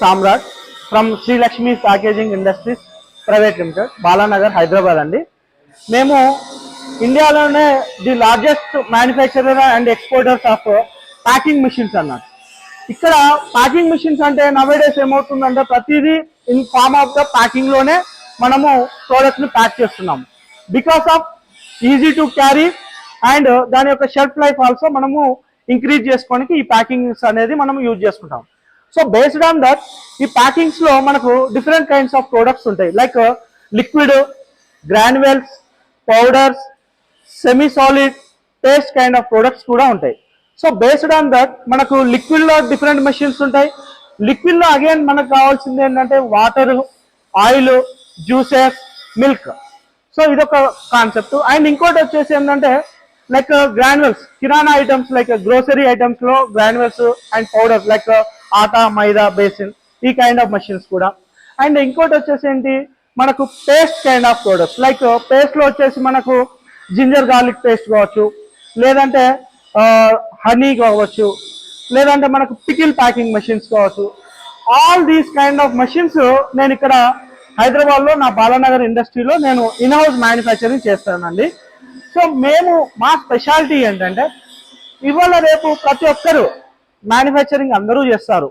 Samrat from Sri Lakshmi Packaging Industries Private Limited, Balanagar, Hyderabad అండి. మేము ఇండియాలోనే the largest manufacturer and exporters of packing machines అన్నమాట. ఇక్కడ packing machines అంటే nowadays ఏమవుతుందంటే ప్రతిదీ in form of the packing లోనే మనము ప్రోడక్ట్ ని ప్యాక్ చేస్తున్నాము. Because of easy to carry and దాని యొక్క షెల్ఫ్ లైఫ్ ఆల్సో మనము ఇంక్రీజ్ చేసుకోవడానికి ఈ ప్యాకింగ్స్ అనేది మనం యూజ్ చేసుకుంటాం. సో బేస్డ్ ఆన్ దట్ ఈ ప్యాకింగ్స్ లో మనకు డిఫరెంట్ కైండ్స్ ఆఫ్ ప్రొడక్ట్స్ ఉంటాయి. Like liquid, granules, powders, semi solid, paste kind of products కూడా ఉంటాయి. సో బేస్డ్ ఆన్ దట్ మనకు లిక్విడ్ లో డిఫరెంట్ మెషిన్స్ ఉంటాయి. లిక్విడ్ లో అగైన్ మనకు కావాల్సింది ఏంటంటే water, oil, juices, milk. So ఇదొక కాన్సెప్ట్. అండ్ ఇంకోటి వచ్చేసి ఏంటంటే like granules, kirana items like grocery items లో granules and powders like atta, maida, besan, ఈ కైండ్ ఆఫ్ మెషిన్స్ కూడా. అండ్ ఇంకోటి వచ్చేసి ఏంటి మనకు paste kind of products. Like paste లో వచ్చేసి మనకు జింజర్ గార్లిక్ పేస్ట్ కావచ్చు, లేదంటే హనీ కావచ్చు, లేదంటే మనకు పికిల్ ప్యాకింగ్ మెషిన్స్ కావచ్చు. All these kind of machines నేను ఇక్కడ హైదరాబాద్ లో నా బాలానగర్ ఇండస్ట్రీలో నేను ఇన్ హౌస్ మ్యానుఫ్యాక్చరింగ్ చేస్తానండి. సో మేము మా స్పెషాలిటీ ఏంటంటే ఇవాళ రేపు ప్రతి ఒక్కరు మ్యానుఫ్యాక్చరింగ్ అందరూ చేస్తారు.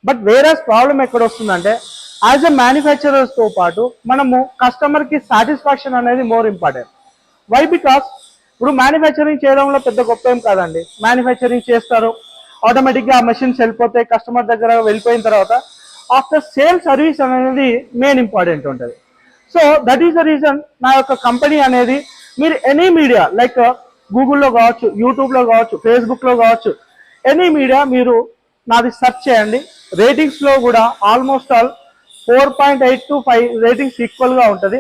బట్ వేరే ప్రాబ్లం ఎక్కడ వస్తుందంటే యాజ్ ఎ మ్యానుఫ్యాక్చరర్స్ తో పాటు మనము కస్టమర్ కి సాటిస్ఫాక్షన్ అనేది మోర్ ఇంపార్టెంట్. వై? బికాస్ ఇప్పుడు మ్యానుఫ్యాక్చరింగ్ చేయడంలో పెద్ద గొప్ప ఏం కాదండి. మ్యానుఫ్యాక్చరింగ్ చేస్తారు, ఆటోమేటిక్గా ఆ మెషిన్స్ వెళ్ళిపోతాయి, కస్టమర్ దగ్గర వెళ్ళిపోయిన తర్వాత ఆఫ్టర్ సేల్ సర్వీస్ అనేది మెయిన్ ఇంపార్టెంట్ ఉంటుంది. So that is the reason నా యొక్క కంపెనీ అనేది మీరు ఎనీ మీడియా లైక్ గూగుల్లో కావచ్చు, యూట్యూబ్లో కావచ్చు, ఫేస్బుక్లో కావచ్చు, ఎనీ మీడియా మీరు నాది సెర్చ్ చేయండి. రేటింగ్స్లో కూడా ఆల్మోస్ట్ ఆల్ 4.8 to 5 రేటింగ్స్ ఈక్వల్గా ఉంటుంది.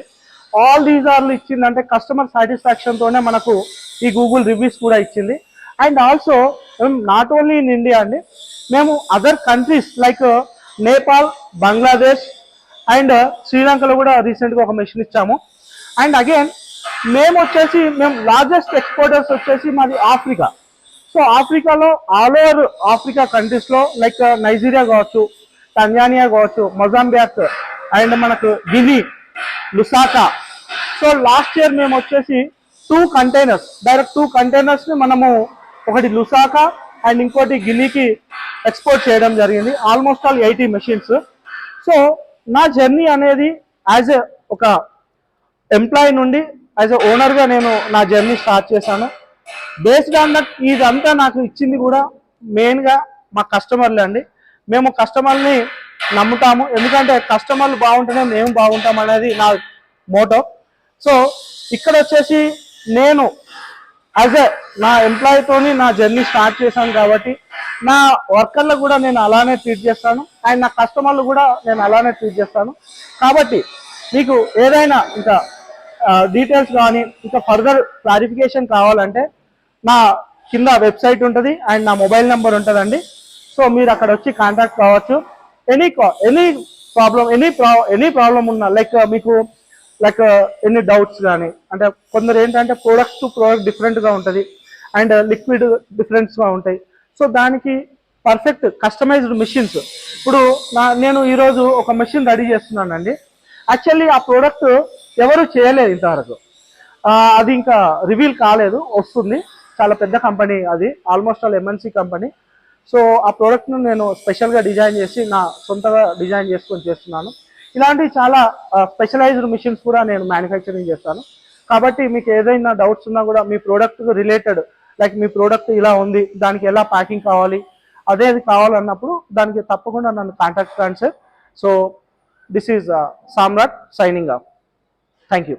ఆల్ దీస్ ఆర్లు ఇచ్చిందంటే కస్టమర్ సాటిస్ఫాక్షన్తోనే మనకు ఈ గూగుల్ రివ్యూస్ కూడా ఇచ్చింది. And also not only in India అండి, మేము other countries like Nepal, Bangladesh and శ్రీలంకలో కూడా రీసెంట్గా ఒక మెషిన్ ఇచ్చాము. అండ్ అగైన్ మేము లార్జెస్ట్ ఎక్స్పోర్టర్స్ వచ్చేసి మాది ఆఫ్రికా. సో ఆఫ్రికాలో ఆల్ ఓవర్ ఆఫ్రికా కంట్రీస్లో లైక్ నైజీరియా కావచ్చు, తంజానియా కావచ్చు, మొజాంబియాక్ అండ్ మనకు గిని, లుసాకా. సో లాస్ట్ ఇయర్ మేము వచ్చేసి 2 కంటైనర్స్, డైరెక్ట్ 2 కంటైనర్స్ని మనము ఒకటి లుసాకా అండ్ ఇంకోటి గినీకి ఎక్స్పోర్ట్ చేయడం జరిగింది. Almost all 80 machines. సో నా జర్నీ అనేది యాజ్ ఎ ఒక ఎంప్లాయీ నుండి యాజ్ ఎ ఓనర్గా నేను నా జర్నీ స్టార్ట్ చేశాను. బేస్డ్ ఆన్ దట్ ఇదంతా నాకు ఇచ్చింది కూడా మెయిన్గా మా కస్టమర్లే అండి. మేము కస్టమర్ని నమ్ముతాము, ఎందుకంటే కస్టమర్లు బాగుంటేనే మేము బాగుంటాం అనేది నా మోటో. సో ఇక్కడ వచ్చేసి నేను యాజ్ ఎ నా ఎంప్లాయీతోని నా జర్నీ స్టార్ట్ చేశాను కాబట్టి నా వర్కర్లకు కూడా నేను అలానే ట్రీట్ చేస్తాను అండ్ నా కస్టమర్లు కూడా నేను అలానే ట్రీట్ చేస్తాను. కాబట్టి మీకు ఏదైనా ఇంకా డీటెయిల్స్ కానీ ఇంకా ఫర్దర్ క్లారిఫికేషన్ కావాలంటే నా కింద వెబ్సైట్ ఉంటుంది అండ్ నా మొబైల్ నెంబర్ ఉంటుందండి. సో మీరు అక్కడ వచ్చి కాంటాక్ట్ కావచ్చు. ఎనీ ప్రాబ్లం ఉన్నా లైక్ మీకు లైక్ ఎన్ని డౌట్స్ కానీ, అంటే కొందరు ఏంటంటే ప్రోడక్ట్స్ టు ప్రోడక్ట్ డిఫరెంట్గా ఉంటుంది అండ్ లిక్విడ్ డిఫరెంట్స్గా ఉంటాయి. సో దానికి పర్ఫెక్ట్ కస్టమైజ్డ్ మెషిన్స్. ఇప్పుడు నేను ఈరోజు ఒక మెషిన్ రెడీ చేస్తున్నానండి. యాక్చువల్లీ ఆ ప్రోడక్ట్ ఎవరు చేయలేదు ఇంతవరకు, అది ఇంకా రివీల్ కాలేదు, వస్తుంది. చాలా పెద్ద కంపెనీ అది, almost all MNC company. So ఆ ప్రోడక్ట్ను నేను స్పెషల్గా డిజైన్ చేసి నా సొంతగా డిజైన్ చేసుకొని చేస్తున్నాను. ఇలాంటి చాలా స్పెషలైజ్డ్ మిషన్స్ కూడా నేను మ్యానుఫ్యాక్చరింగ్ చేస్తాను. కాబట్టి మీకు ఏదైనా డౌట్స్ ఉన్నా కూడా మీ ప్రోడక్ట్ రిలేటెడ్ లైక్ మీ ప్రోడక్ట్ ఇలా ఉంది, దానికి ఎలా ప్యాకింగ్ కావాలి, అదేది కావాలన్నప్పుడు దానికి తప్పకుండా నన్ను కాంటాక్ట్ కండి sir. So this is Samrat signing off. Thank you.